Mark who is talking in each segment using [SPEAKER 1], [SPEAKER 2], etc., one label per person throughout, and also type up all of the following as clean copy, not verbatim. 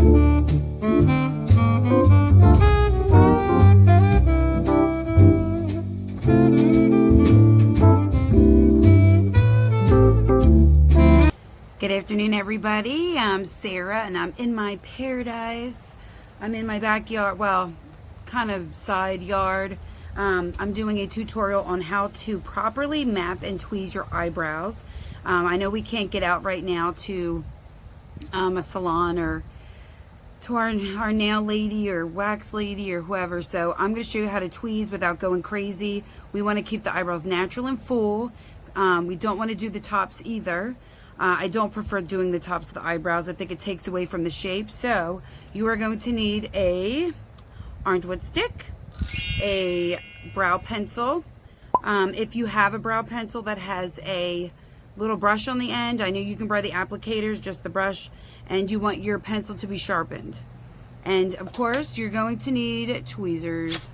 [SPEAKER 1] Good afternoon, everybody. I'm Sarah, and I'm in my paradise. I'm in my backyard, well, kind of side yard. I'm doing a tutorial on how to properly map and tweeze your eyebrows. I know we can't get out right now to a salon or to our nail lady or wax lady or whoever, so I'm going to show you how to tweeze without going crazy. We want to keep the eyebrows natural and full. We don't want to do the tops either. I don't prefer doing the tops of the eyebrows. I think it takes away from the shape. So you are going to need a orange wood stick, a brow pencil. If you have a brow pencil that has a little brush on the end, I know you can buy the applicators, just the brush, and you want your pencil to be sharpened. And of course, you're going to need tweezers.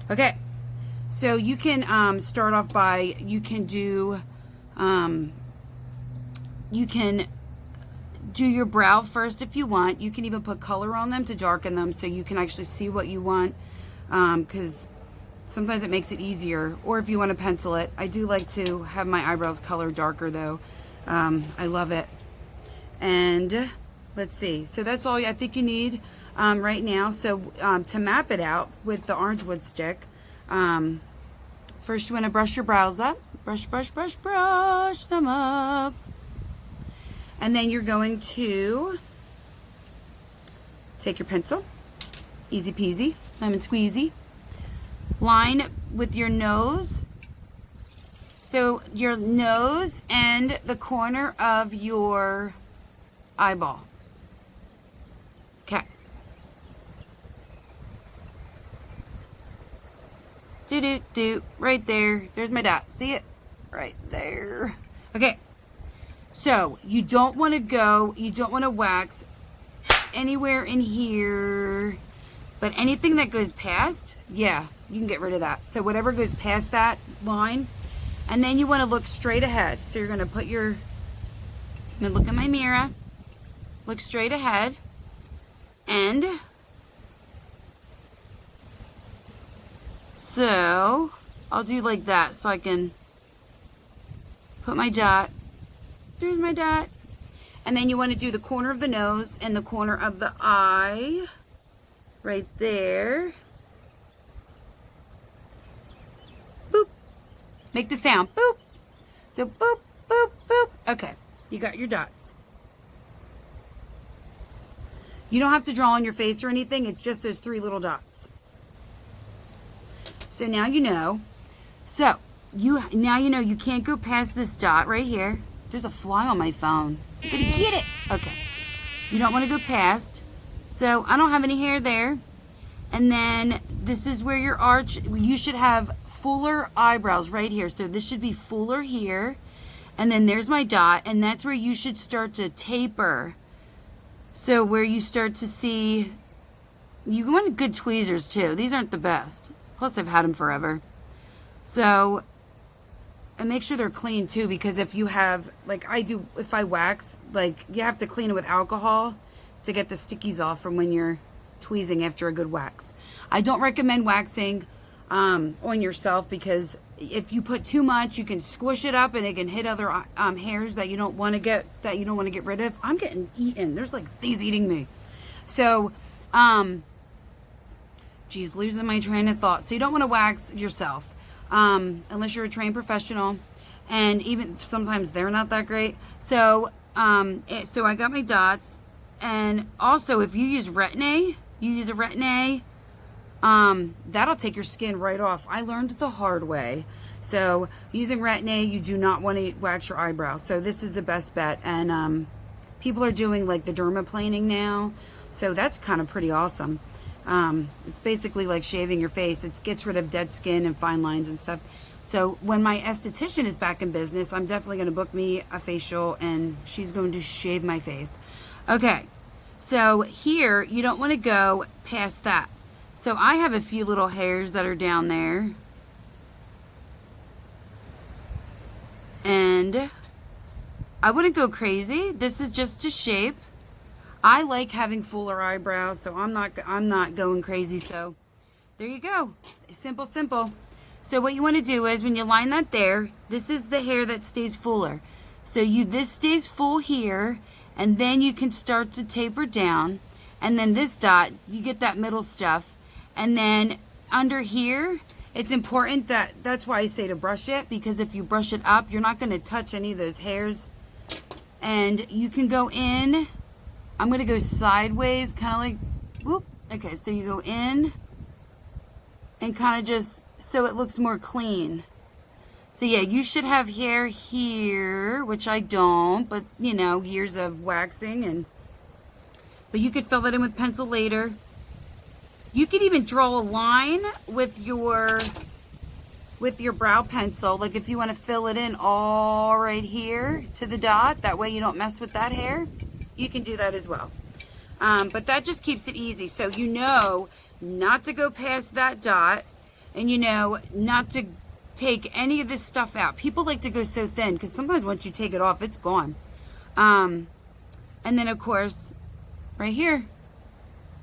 [SPEAKER 1] Okay, so you can start off by, you can do your brow first if you want. You can even put color on them to darken them so you can actually see what you want, because sometimes it makes it easier. Or if you want to pencil it. I do like to have my eyebrows colored darker though. I love it. And let's see. So that's all I think you need right now. So to map it out with the orange wood stick, first you want to brush your brows up. Brush them up. And then you're going to take your pencil, easy peasy, lemon squeezy, line with your nose. So your nose and the corner of your eyeball. Okay. Do, right there. There's my dot. See it? Right there. Okay. So you don't want to wax anywhere in here, but anything that goes past, yeah, you can get rid of that. So whatever goes past that line, and then you want to look straight ahead. So you're going to put I'm going to look in my mirror, look straight ahead, and so I'll do like that so I can put my dot. There's my dot. And then you want to do the corner of the nose and the corner of the eye. Right there. Boop. Make the sound. Boop. So boop, boop, boop. Okay. You got your dots. You don't have to draw on your face or anything. It's just those 3 little dots. So now you know. So now you know you can't go past this dot right here. There's a fly on my phone. I'm gonna get it. Okay. You don't want to go past. So I don't have any hair there. And then this is where your arch, you should have fuller eyebrows right here. So this should be fuller here. And then there's my dot. And that's where you should start to taper. So where you start to see, you want good tweezers too. These aren't the best. Plus I've had them forever. So, and make sure they're clean too, because if you have, like I do, if I wax, like you have to clean it with alcohol to get the stickies off from when you're tweezing after a good wax. I don't recommend waxing on yourself, because if you put too much, you can squish it up and it can hit other hairs that you don't want to get rid of. I'm getting eaten. There's like things eating me. So, geez, losing my train of thought. So you don't want to wax yourself. Unless you're a trained professional, and even sometimes they're not that great. So, so I got my dots, and also if you use Retin-A, that'll take your skin right off. I learned the hard way. So using Retin-A, you do not want to wax your eyebrows. So this is the best bet, and people are doing like the dermaplaning now, so that's kind of pretty awesome. It's basically like shaving your face. It gets rid of dead skin and fine lines and stuff. So when my esthetician is back in business, I'm definitely going to book me a facial, and she's going to shave my face. Okay, so here you don't want to go past that. So I have a few little hairs that are down there, and I wouldn't go crazy. This is just to shape. I like having fuller eyebrows, so I'm not going crazy. So there you go. Simple, simple. So what you want to do is when you line that there, this is the hair that stays fuller. So this stays full here, and then you can start to taper down. And then this dot, you get that middle stuff. And then under here, it's important that's why I say to brush it, because if you brush it up, you're not going to touch any of those hairs. And you can go in. I'm going to go sideways, kind of like, whoop. Okay, so you go in and kind of just, so it looks more clean. So yeah, you should have hair here, which I don't, but you know, years of waxing, but you could fill that in with pencil later. You could even draw a line with your brow pencil, like if you want to fill it in all right here to the dot, that way you don't mess with that hair. You can do that as well. But that just keeps it easy. So you know not to go past that dot, and you know not to take any of this stuff out. People like to go so thin because sometimes once you take it off, it's gone. And then of course, right here.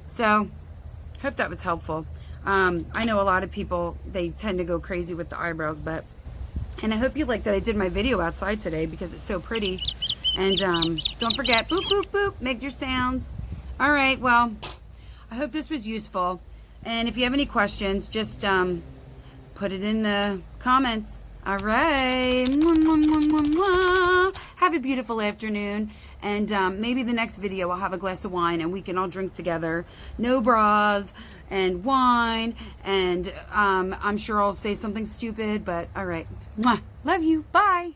[SPEAKER 1] So hope that was helpful. I know a lot of people, they tend to go crazy with the eyebrows, and I hope you like that I did my video outside today because it's so pretty. And don't forget, boop, boop, boop, make your sounds. All right, well, I hope this was useful. And if you have any questions, just put it in the comments. All right. Mwah, mwah, mwah, mwah, mwah. Have a beautiful afternoon. And maybe the next video I'll have a glass of wine and we can all drink together. No bras and wine. And I'm sure I'll say something stupid, but all right. Mwah. Love you. Bye.